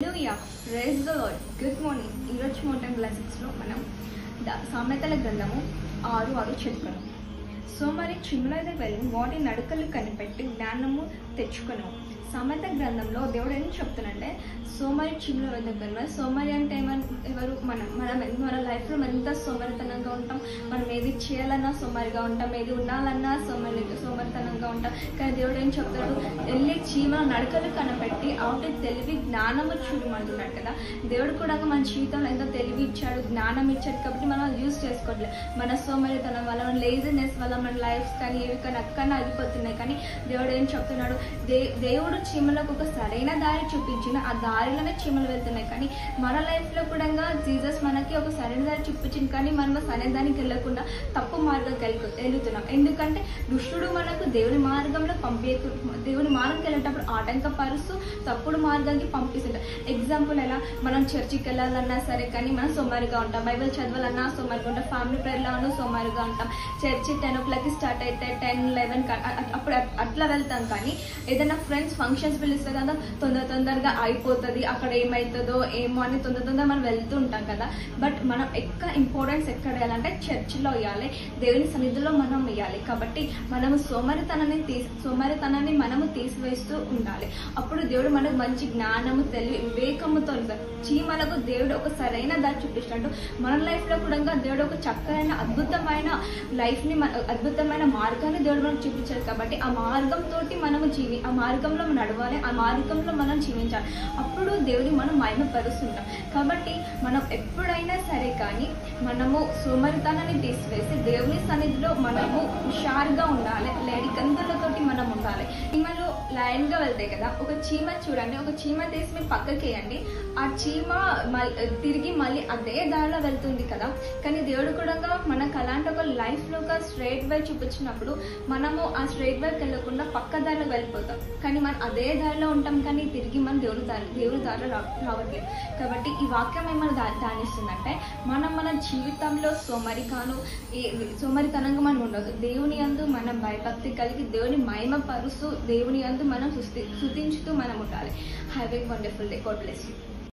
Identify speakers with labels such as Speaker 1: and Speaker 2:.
Speaker 1: Hallelujah, praise the Lord. Good morning. ఈరోజు మోటం బ్లెస్సింగ్స్లో మనం సామెతల గ్రంథము 6:6 చెప్పుకున్నాం. సో మరి చిమ్ముల వెళ్ళి వాటి నడకలు కనిపెట్టి జ్ఞానము తెచ్చుకున్నాం. సామెత గ్రంథంలో దేవుడు ఏం చెప్తానంటే సోమరి చిమ్ముల వెళ్ళి సోమరి అంటే ఎవరు మన లైఫ్లో ఎంత సోమరితనంగా ఉంటాం. మనం ఏది చేయాలన్నా సోమరిగా ఉంటాం, ఏది ఉండాలన్నా సోమరితనంగా ఉంటాం. కానీ దేవుడు ఏం చెప్తాడు, వెళ్ళి చీమల నడకలు కనిపెట్టి ఆవిడ తెలివి జ్ఞానము చూడమంటున్నాడు కదా. దేవుడు కూడా మన జీవితంలో ఎంతో తెలివి ఇచ్చాడు, జ్ఞానం ఇచ్చాడు. కాబట్టి మనం యూజ్ చేసుకోవట్లేదు. మన సోమరితనం వల్ల, మన లేజినెస్ వల్ల మన లైఫ్స్ కానీ ఏవి కానీ అక్కడనే ఆగిపోతున్నాయి. కానీ దేవుడు ఏం చెప్తున్నాడు, దేవుడు చీమలకు ఒక సరైన దారి చూపించిన ఆ దారిలోనే చీమలు వెళ్తున్నాయి. కానీ మన లైఫ్లో కూడా జీసస్ మనకి ఒక సరైన దారి చూపించింది. కానీ మనం సరైన దానికి వెళ్ళకుండా తప్పు మార్గానికి వెళ్తున్నాం. ఎందుకంటే దుష్టుడు మనకు దేవుని మార్గంలో దేవుని మార్గంకి వెళ్ళేటప్పుడు ఆటంకపరుస్తూ తప్పుడు మార్గానికి పంపిస్తుంటాం. ఎగ్జాంపుల్ ఎలా, మనం చర్చికి వెళ్ళాలన్నా సరే కానీ మనం సోమరిగా ఉంటాం, బైబిల్ చదవాలన్నా సోమరిగా ఉంటాం, ఫ్యామిలీ ప్రేయర్లోనూ సోమరిగా ఉంటాం. చర్చి 10 o'clock స్టార్ట్ అయితే 10, 11 అప్పుడు అట్లా వెళ్తాం. కానీ ఏదైనా ఫ్రెండ్స్ ఫంక్షన్స్ పిలిస్తే కదా తొందరగా అయిపోతుంది, అక్కడ ఏమవుతుందో ఏమో అని తొందరగా మనం వెళ్తూ ఉంటాం కదా. బట్ మనం ఇంపార్టెన్స్ ఎక్కడ వేయాలంటే చర్చిలో వేయాలి, దేవుని సన్నిధిలో మనం వేయాలి. కాబట్టి మనము సోమరితనాన్ని మనము తీసివేస్తూ ఉండాలి. అప్పుడు దేవుడు మనకు మంచి జ్ఞానము, తెలివి, వివేకముతో చీమలకు దేవుడు ఒక సరైన దారి చూపిస్తాడు. మన లైఫ్లో కూడా దేవుడు ఒక చక్కరైన అద్భుతమైన లైఫ్ని, అద్భుతమైన మార్గాన్ని దేవుడు మనకు చూపించాడు. కాబట్టి ఆ మార్గంతో మనము ఆ మార్గంలో నడవాలి, ఆ మార్గంలో మనం జీవించాలి. అప్పుడు దేవుడిని మనం మహిమపరుస్తుంటాం. కాబట్టి మనం ఎప్పుడైనా సరే కానీ మనము సోమరితనాన్ని తీసివేసి దేవుని సన్నిధిలో మనము హుషారుగా ఉండాలి, లేడికందులతోటి మనం ఉండాలి. చీమలు లైన్గా వెళ్తాయి కదా. ఒక చీమ చూడండి, ఒక చీమ తీసి మీరు పక్కకి వేయండి, ఆ చీమ తిరిగి మళ్ళీ అదే దారిలో వెళ్తుంది కదా. కానీ దేవుడు కూడా మనకు అలాంటి ఒక లైఫ్లో ఒక స్ట్రైట్ వే చూపించినప్పుడు మనము ఆ స్ట్రైట్ వేకి వెళ్ళకుండా పక్క దారిలో వెళ్ళిపోతాం. కానీ మనం అదే దారిలో ఉంటాం, కానీ తిరిగి మనం దేవుడి దారిలో రావట్లేదు. కాబట్టి ఈ వాక్యం ఏమైనా ధ్యానిస్తుందంటే మన జీవితంలో సోమరితనంగా మనం ఉండదు. దేవుని యందు మనం భయభక్తి కలిగి దేవుని మహిమపరుస్తూ దేవుని యందు మనం స్తుతించుతూ మనం ఉండాలి. Have a wonderful day. God bless you.